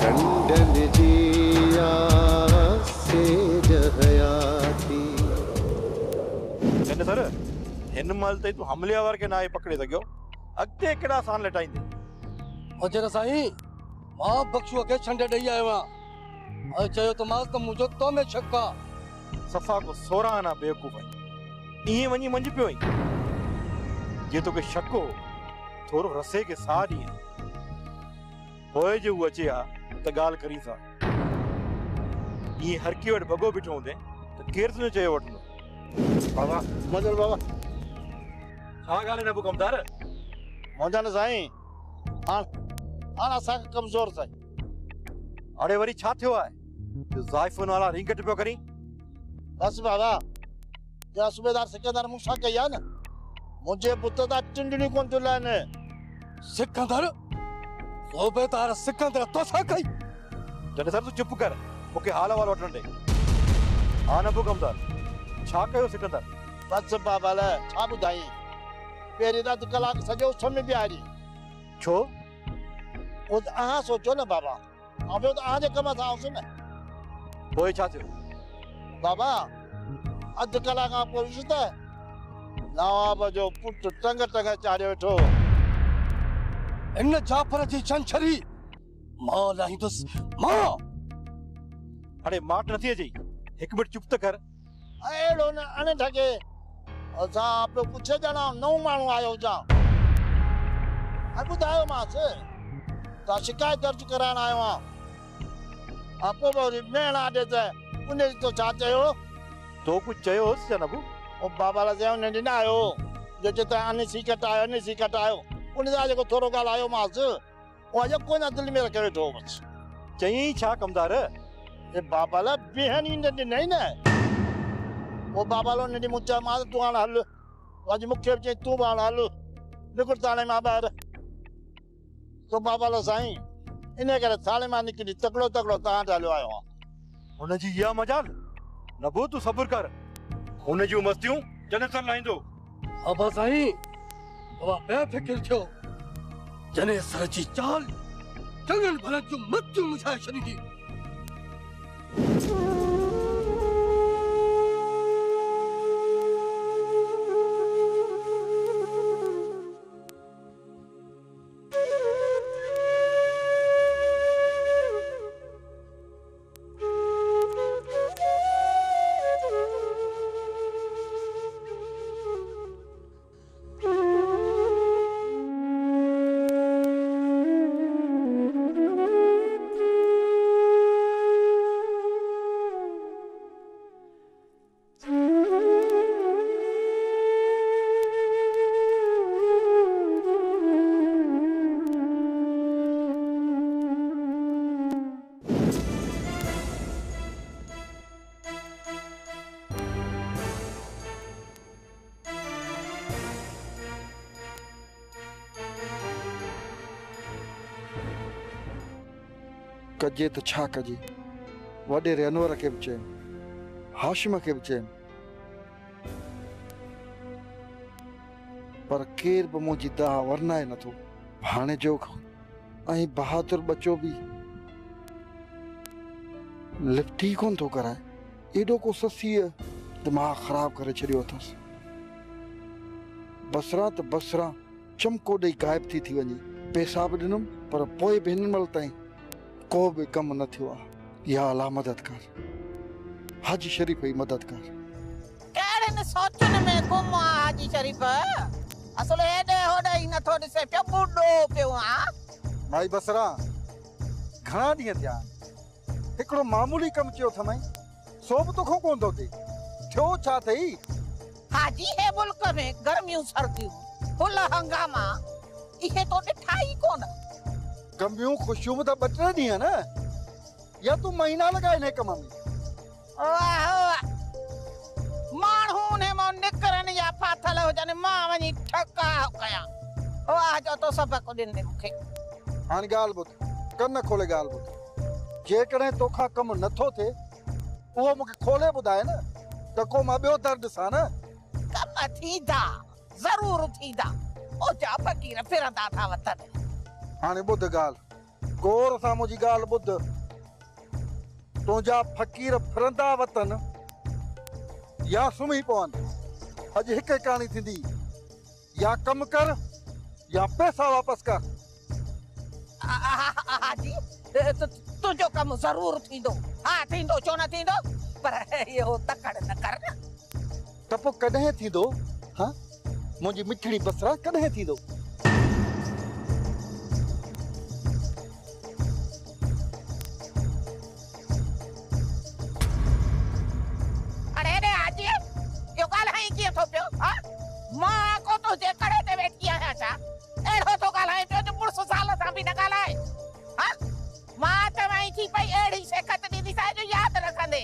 कंडन जिया से जहयाती जने सर हिन महिल ताईं तूं हमलियावर खे नाहे पकड़े सघियो अॻिते कहिड़ा आसान लटाईंदे अजर साईं मां बख्शूअ खे छंड ॾेई आयो आहियां ऐं चयो त मां त मुंहिंजो तो में शक आहे सफ़ा को 16 आना बेवकूफ़ आहीं ईअं वञी मंझि पियो आहीं जे तोखे शक हो थोरो रसे खे साह ॾिए पोइ जे उहो अचे हा त ॻाल्हि करी सा ईअं हर की वटि भॻो बीठो हूंदे त केरु तुंहिंजो चयो वठंदो बाबा मजल बाबा छा ॻाल्हि न पोइ कमदार मौजा न साईं हाणे असांखे कमज़ोर साईं हाणे वरी छा थियो आहे जो ज़ाइफ़ुनि वारा रिंगट पियो करी बस बाबा जरा सूबेदार सिकंदर मूंसां कई आहे न मुंहिंजे पुट जा टिंडड़ियूं कोन थियूं लहनि सिकंदर सूबेदार सिकंदर तोसां कई जॾहिं सर तूं चुप कर मूंखे हाल वाल वठण ॾे हा न पोइ कमदार छा कयो सिकंदर बस बाबा लाइ छा ॿुधाई पहिरीं राति कलाक सॼो उस में ॿिहारी छो उहो त अहां सोचो न बाबा ऐं ॿियो त अहांजे कम सां आउंसि न पोइ छा थियो बाबा अधु कलाक खां पोइ ॾिस त नवाब जो पुटु टंग टंग चाढ़ियो वेठो इन जाफर जी छंछरी मां लाहींदुसि मां हाणे माट नथी अचई हिकु मिंट चुप त कर अहिड़ो न अणे ठगे असां पियो पुछे ॼणा नओं माण्हू आयो हुजां हाणे ॿुधायोमांसि तव्हां शिकायत दर्ज कराइण आयो आहियां पोइ वरी मेण आॾे त उन तो छा चयो तो कुझु चयोसि या न बु ओ बाबा ला जंहिं उन ॾिना आयो जो चेता अनसी कटायो अनसी कटायो उन जा जेको थोरो ॻाल्हायो मांसि उहा यको न दिलि में रखे वेठो बसि चई छा कमदार ए बाबा ला ॿियनि ईंदे ॾिनई न पोइ बाबा लो उन ॾींहुं मूं चयोमांसि तूं हाणे हल अॼु मूंखे बि चई तूं बि हाणे हल निकिर थाणे मां ॿाहिरि तो बाबा ला साईं इन करे थाणे मां निकिरी तकिड़ो तकिड़ो तव्हां वटि हलियो आयो आहियां हुनजी इहा मजाल न बु तूं सब्र कर हुन जूं मस्तियूं जॾहिं सर लाहींदो बाबा साईं बाबा बेफिक्र थियो जने सर जी चाल चङनि भलनि जूं मतियूं मुझाए छॾींदी कजे तो छा कजे वडेरे अनवर के भी चयन हाशिम के भी चयन पर केर बि मुंहिंजी दाह वरनाए नथो हाणे जो ऐं बहादुर बच्चो भी लिफ्टी कोन थो कराए एडो को ससीअ दिमाग़ ख़राब करे छॾियो अथसि बसरा त बसरा चमको ॾेई गायब थी वञे पैसा बि ॾिनुमि पर पोइ बि हिन महिल ताईं को भी कम न थियो आहे या अल्लाह मदद कर हाजी शरीफ जी मदद कर कहिड़े न सोचनि में गुम आहे हाजी शरीफ असुल हेॾे होॾे ई नथो ॾिसे पियो ॿुॾो पियो आहे भाई बसरा घणा ॾींहं थिया हिकिड़ो मामूली कमु चयो अथमई सो बि तोखां कोन थो थिए थियो छा अथई हाजी हे मुल्क में गर्मियूं सर्दियूं फुल हंगामा इहे तो ॾिठा ई कोन गमियूं ख़ुशियूं बि त 2-3 ॾींहं न या तूं महीना लॻाए हिन कम में माण्हू ने मां निकरनि या फाथल हुजनि मां वञी ठका कयां वाह जो तो सबक ॾिनई मूंखे हाणे ॻाल्हि ॿुध कन खोले ॻाल्हि ॿुध जेकॾहिं तोखां कमु नथो थिए उहो मूंखे खोले ॿुधाए न त को मां ॿियो दर ॾिसां न कम थींदा ज़रूर थींदा ओ जा फ़कीर फिरंदा था वतन हाणे ॿुध ॻाल्हि गौर सां मुंहिंजी ॻाल्हि ॿुध। तुंहिंजा फ़क़ीर फिरंदा वतन या सुम्ही पवनि। अॼु हिक ई कहाणी थींदी, या कमु कर या पैसा वापसि कर। हाजी तुंहिंजो कमु ज़रूरु थींदो। हा थींदो, छो न थींदो, पर इहो तकड़ न कर न। त पोइ कॾहिं थींदो? हा मुंहिंजी मिठड़ी बसरा कॾहिं थींदो? अरे रे हाजी इहो ॻाल्हाए कीअं थो पियो? हा मां को तुंहिंजे कड़े ते वेठी आहियां छा? अहिड़ो थो ॻाल्हाए पियो जो मुड़ुस साल सां बि न ॻाल्हाए। हा मां चवां थी पई अहिड़ी शिकत ॾींदीसां जो यादि रखंदे।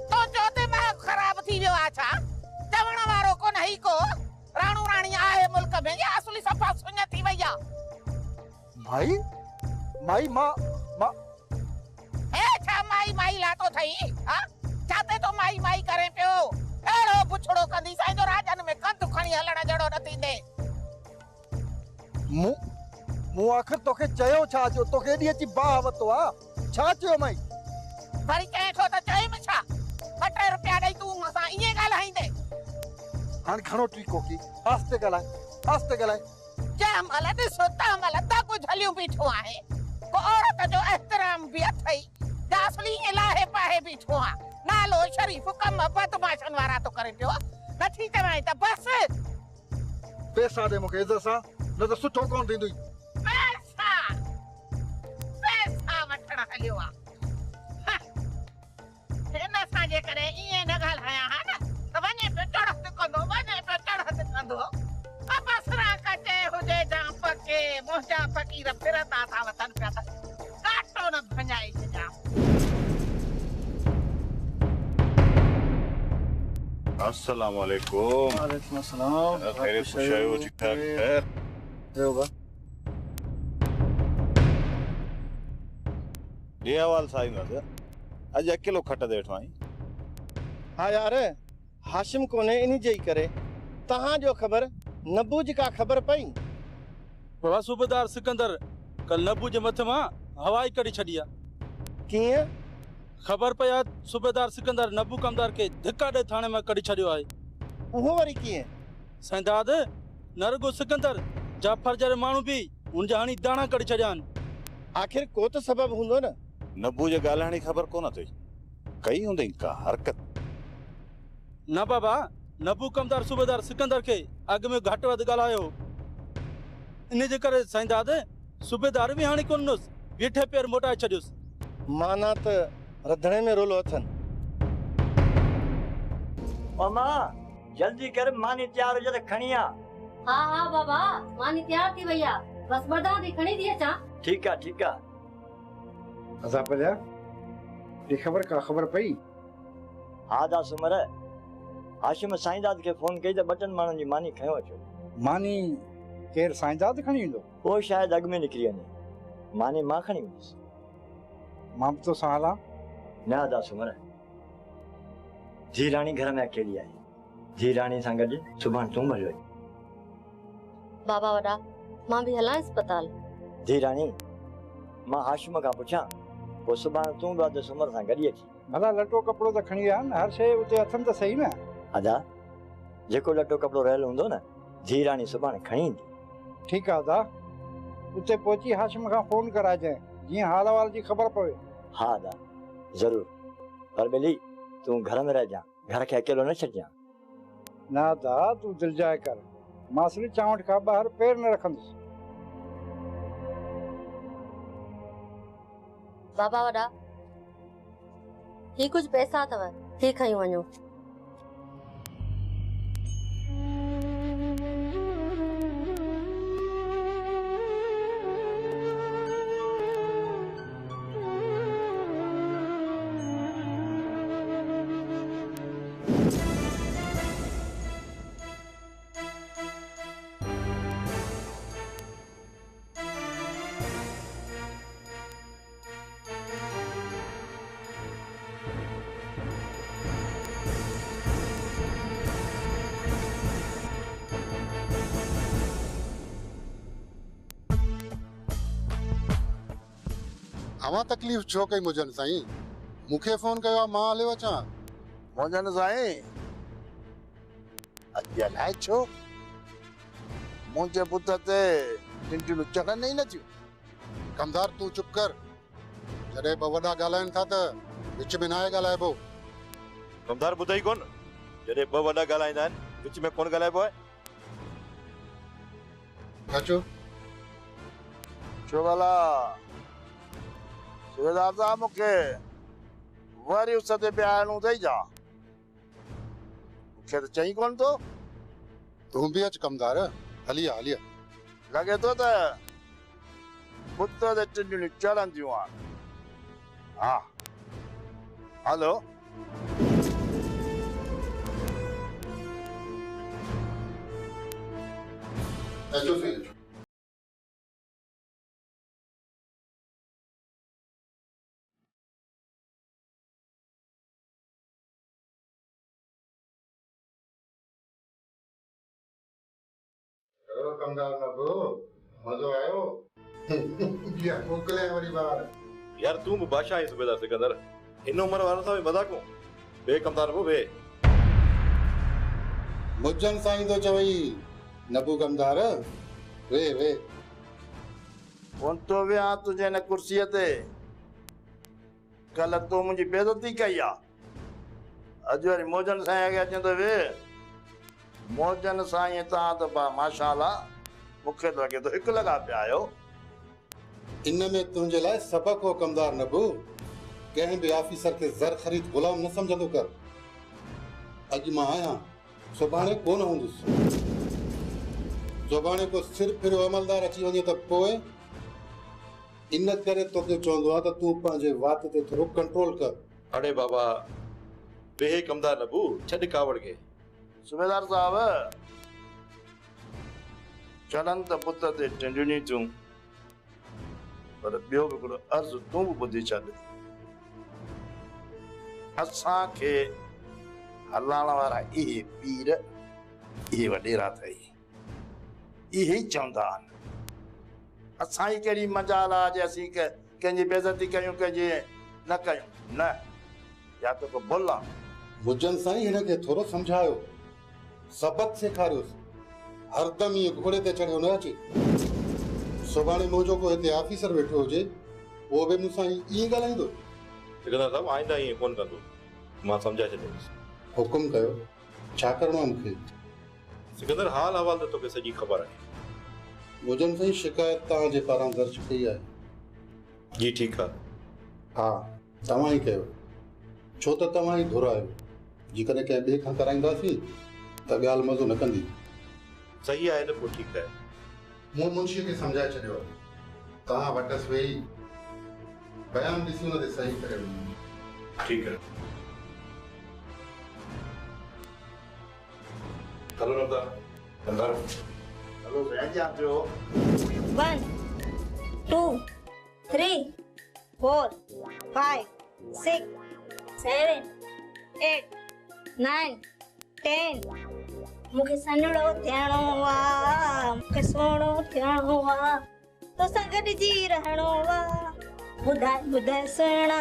तुंहिंजो दिमाग़ ख़राब थी वियो आहे छा? चवण वारो कोन ही को राणू राणी आहे मुल्क में, या असली सफ़ा सुञ थी वई आहे। माई माई मां ए छा माई माई लातो थई? हा छाते तो माई माई करे पियो? अहिड़ो पुछड़ो कंदी साईं जो राजन में कंध खणी हलण जहिड़ो न थींदे। मूं आख़िर तोखे चयो छा जो तोखे एॾी अची बाह वतो आहे? छा चयो माई? वरी चए थो त चई में छा? 2 रुपया ॾेई तूं असां ईअं ॻाल्हाईंदे। हाणे खणो टी कोकी, आस्ते ॻाल्हाए। जंहिं महिल ॾिसो तंहिं महिल दग झलियूं बीठो आहे। को औरत जो एहतराम बि अथई, जा असली ईअं लाहे पाहे बीठो आहे। नालो शरीफ कम बदमाशन वारा तो करे पियो। नथी चवां त बस पैसा दे मूंखे इज़त सां, न त सुठो कोन थींदुई। पैसा वठण हलियो आहे। हिन सां जे करे ईअं न ॻाल्हायां हा न त वञे पियो चढ़त कंदो। बसरा कटे हुजे जा पके मुंहिंजा फ़क़ीर फिरंदा था वतन पिया त काटो न भञाए छॾियां। अस्सलाम वालेकुम। वालेकुम अस्सलाम। खैरियत खुश आयो? ठीक ठाक खैर? होगा ये हवाल साईं न अज अकेलो खट दे वेठो आई। हाँ यार हाशिम कोने इन्हीं जे करे तहां जो खबर नबू जी का खबर पई? बाबा सूबेदार सिकंदर कल नबू जे मथे मां हवाई कड़ी छड़ी आ। किए? खबर पया सूबेदार सिकंदर नबू कमदार के धिक्का दे थाने में कड़ी छड़ियो आहे। उहो वरी किए? संदाद नरगो सिकंदर जाफर जरे मानू भी उन जहानी दाना कड़ी छड़ियान। आखिर को तो सबब हुंदो न। नबू जे ॻाल्हाइण जी ख़बर कोन अथई, कई हूंदई का हरकत? न बाबा, नबू कमदार सूबेदार सिकंदर के अग में घट वध ॻाल्हायो। इन जे करे साईंदाद सूबेदार भी हाणे कोन नुस बीठे पैर मोटाए छड़ियोस। माना त रधणे में रोलो अथन। मामा जल्दी कर, मानी तैयार हो जा त खणी आ। हाँ बाबा मानी तैयार थी भैया, बस बदा दी खणी दी अचा। ठीक आ। असा पजा ये खबर का खबर पई? हाँ दा सुमर हाशिम साईंदाद के फोन कई त बटन मानन जी मानी खयो अचो। मानी केर साईंदाद खणी ईंदो? वो शायद अग में निकरी वने, मानी मां खणी वंदस। मां तो साला ना दा सुमर जी रानी घर में अकेली आई। जी रानी सां गॾु सुभाणे तूं भलियो। बाबा वडा मां भी हला अस्पताल। जी रानी मां हाशिम का पुछां वो सुभाणे तूं बाद सुमर सां गॾु अची। भला लटो कपड़ो त खणी आ न, हर शे उते अथन त सही न। अदा जेको लटो कपड़ो रहल हूंदो न जी रानी सुभाणे खणी ईंदी। ठीक आ दा, उते पहुची हाशिम का फोन कराजे जीअं हाल वाल जी खबर पवे। हाँ दा जरूर, पर बिली तू घर में रह जा, घर के अकेलो न छड़ जा। ना दा तू दिल जाए कर, मासली चावट का बाहर पैर न रखंदुस। बाबा वडा ही कुछ पैसा अथव, ही खई वञो। अवा तकलीफ़ छो कई मुजन साईं? मूंखे फोन कयो आहे, मां हलियो अचां। मुजन साईं अॼु अलाए छो मुंहिंजे पुट ते टिंटियूं चढ़नि ई नथियूं। कमदार तूं चुप कर। जॾहिं ॿ वॾा ॻाल्हाइनि था त विच में नाहे ॻाल्हाइबो। कमदार ॿुधई कोन, जॾहिं ॿ वॾा ॻाल्हाईंदा आहिनि विच में कोन ॻाल्हाइबो आहे। अचो छो भला सुबेदार साहब मूंखे वरी उस ते ॿियारणो अथई छा? मूंखे त चई कोन थो। तूं बि अच कमदार, हलिया हलिया। लॻे थो त पुट ते टिंडियूं चढ़ंदियूं आहिनि। हा हलो अचो साईं। कमदार नबो मज़ो आयो? या मोकले वरी बार। यार तू भी बादशाह है सूबेदार सिकंदर। इन उम्र वालों सां मजाक को बे कमदार वो बे मुजन साईं तो चवई नबू कमदार वे वे कौन तो वे आ तुझे न कुर्सी ते। कल तो मुझी बेइज्जती कई आ। अज वरी मोजन साईं अगे अचंदो वे। मोजन साईं ता तो बा माशाअल्लाह मुखे तो लगे तो हिक लगा पे आयो। इन में तुझे लाए सबक हो कमदार नबू। कहीं भी ऑफिसर के जर खरीद गुलाम न समझंदो कर। अज मां आया सुभाणे कोन हूंदुस। सुभाणे को सिर फिरो अमलदार अची वने त पोए इन करे तोके चवंदो आ त तू पंहिंजे वात ते थोरो कंट्रोल कर। अरे बाबा बे कमदार नबू छड़ कावड़ के। सुबेदार साहब चढ़न त पुत ते टिंडियूं तूं पर ॿियो बि हिकिड़ो अर्ज़ तूं बि ॿुधी छॾ। असांखे हलाइण वारा इहे पीर इहे वॾेरा अथई। इहे ई चवंदा आहिनि असां ई कहिड़ी मजाल आहे जे असीं कंहिंजी बेइज़ती कयूं कंहिंजी न कयूं। न या त को भुल आहे। मुजन साईं हिन खे थोरो सम्झायो, सबक सेखारियोसि। हरदम इहो घोड़े ते चढ़ियो न अचे। सुभाणे मुंहिंजो को हिते ऑफिसर वेठो हुजे उहो बि मूंसां ईअं ॻाल्हाईंदो। सिकंदर साहब आइंदा ईअं कोन कंदो। मां सम्झाए छॾींदुसि। हुकुम कयो छा करिणो आहे मूंखे? सिकंदर हाल अहवाल त तोखे सॼी ख़बर आहे। मुजन साईं शिकायत तव्हांजे पारां दर्ज कई आहे। जी ठीकु आहे। हा तव्हां ई कयो छो त तव्हां ई धुर आहियो। जेकॾहिं कंहिं ॿिए खां कराईंदासीं त ॻाल्हि मज़ो न कंदी। सही आहे त पोइ ठीकु आहे। मूं मुंशीअ खे सम्झाए छॾियो आहे। तव्हां वटसि वेही बयान ॾिसी हुन ते सही करे वञो। ठीकु आहे। हलो रब्दा अंदर। हलो साईं अचो। 1 2 3 4 5 6 7 8 9 10 मूंखे सन्हड़ो थियणो आ। मूंखे सुहिणो थियणो आ। तोसां गॾिजी रहणो आ। ॿुधाए ॿुधाए सुहिणा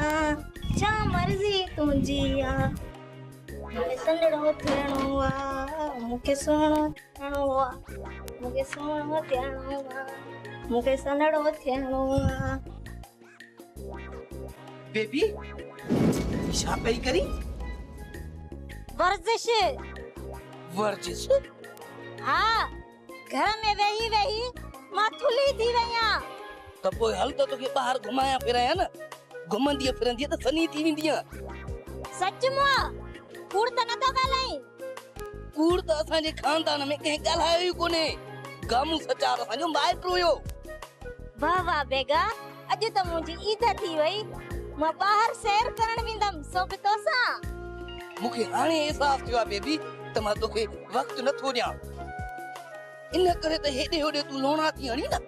छा मर्ज़ी तुंहिंजी आ। मूंखे सन्हड़ो थियणो आ। मूंखे सुहिणो थियणो आ। मूंखे सुहिणो थियणो आ। मूंखे सन्हड़ो थियणो आ। बेबी छा पई करी? वर्जिश वर्जिश? हाँ घर में वेही वेही मां थुली थी वई आं। त पोइ हल त तोखे ॿाहिरि घुमाया फिराया न। घुमंदी फिरंदी त सनी थी वेंदी। सच में कूड़ त नथो ॻाल्हाई? कूड़ त असांजे खानदान में कंहिं ॻाल्हायो ई कोन्हे। गामू सचार असांजो माइट हुयो। वाह वाह बेगा अॼु त मुंहिंजी ईद थी वई। मां ॿाहिरि सैर करण वेंदमि सो बि तोसां। मूंखे हाणे अहसास थियो आहे बेबी त मां तोखे वक़्तु नथो ॾियां। इन करे त हेॾे होॾे तूं लोणा थी हणी न।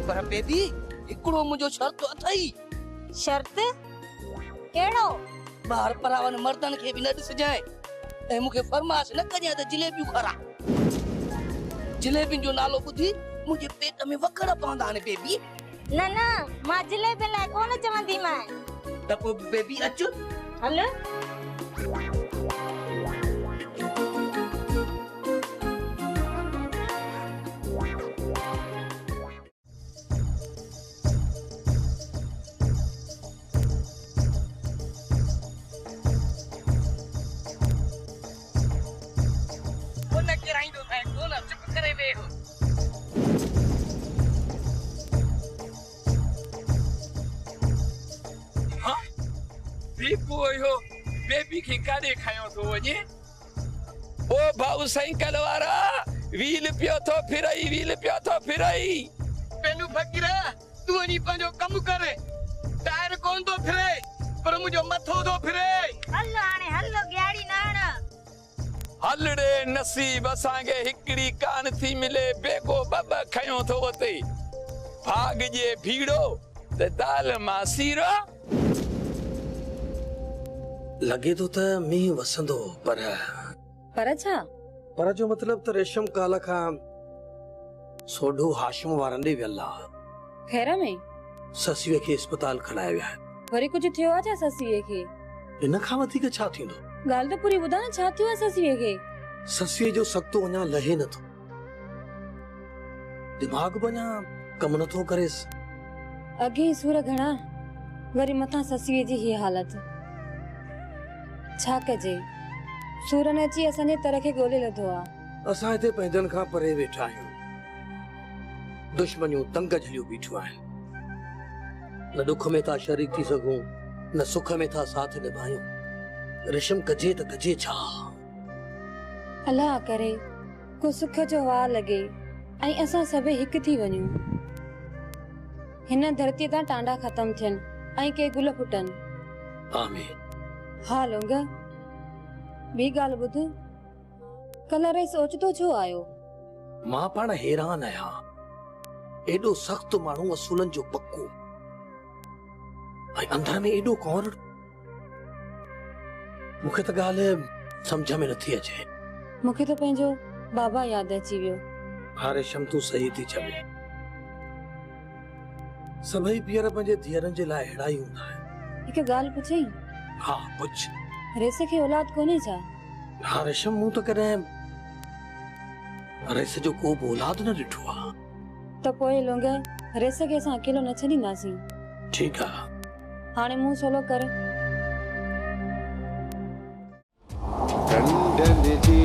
पर बेबी हिकिड़ो मुंहिंजो शर्त अथई। शर्त कहिड़ो? ॿाहिरि परावन मर्दनि खे बि न ॾिसजांइ ऐं मूंखे फरमाइश न कजांइ त जलेबियूं खारां। जलेबियुनि जो नालो ॿुधी मुंहिंजे पेट में वखड़ पवंदा आहिनि बेबी। न न मां जलेबी लाइ कोन चवंदी मां त पोइ बेबी अचो हल कोन किराईंदो है कोन चुप करे वेहो बेबू यो बेबी खे काॾे खयो थो वञे ओ भाऊ साइकिल वारा व्हील पियो थो फिरई व्हील पियो थो फिरई पेनू फकीरा तू वञी पंहिंजो कमु कर टायर कोन थो फिरे पर मुंहिंजो मथो थो फिरे हल हाणे हल ॻाड़ी नाण हलड़े नसीब असांखे हिकिड़ी कान थी मिले बेगो बब खयो थो वते भाग जे भीड़ो त दाल मां सीरो लगे तो त मींहुं वसंदो पर छा पर जो मतलब त रेशम काल खां सोढो हाशिम वारनि ॾे वियल आहे खैर में ससीअ खे अस्पताल खणाए विया वरी कुछ थियो आहे छा ससीअ खे इन खां वधीक छा थींदो ॻाल्हि त पूरी ॿुधा न छा थियो आहे ससीअ खे ससीअ जो सख्तो अञा लहे नथो दिमाग़ बि अञा कम नथो करेसि अॻे ई सूर घणा वरी मथां ससीअ जी ही हालत छा कजे सूरन अची असांजे तर खे ॻोल्हे लधो आहे असां हिते पंहिंजनि खां परे वेठा आहियूं दुश्मनियूं तंग झलियूं बीठियूं आहिनि न दुख में था शरीक थी सघूं न सुख में था साथ निभायूं रेशम कजे त कजे छा अलाह करे को सुख जो वार लगे ऐं असां सभई हिकु थी वञूं हिन धरती तां टांडा ख़तम थियनि ऐं के गुल फुटनि आमीन हाँ लोंगा बी गाल ॿुध कल रे सोचतो छो आयो मां पाण हैरान आहियां एॾो सख़्तु माण्हू असूलनि जो पक्को ऐं अंदर में एॾो कौर मूंखे त ॻाल्हि सम्झ में नथी अचे मूंखे त पंहिंजो बाबा यादि अची वियो हा रेशम तूं सही थी चवे सभई पीअर पंहिंजे धीअरनि जे लाइ अहिड़ा ई हूंदा आहिनि हिकु ॻाल्हि पुछई हाँ पुछ रेस खे औलाद कोन्हे छा हाँ रेशम मूं त कॾहिं रेस जो को बि औलाद न ॾिठो आहे त पोइ लोंगा रेस खे असां अकेलो न छॾींदासीं ठीकु आहे हाणे मुंहुं सोलो कर टंडन जी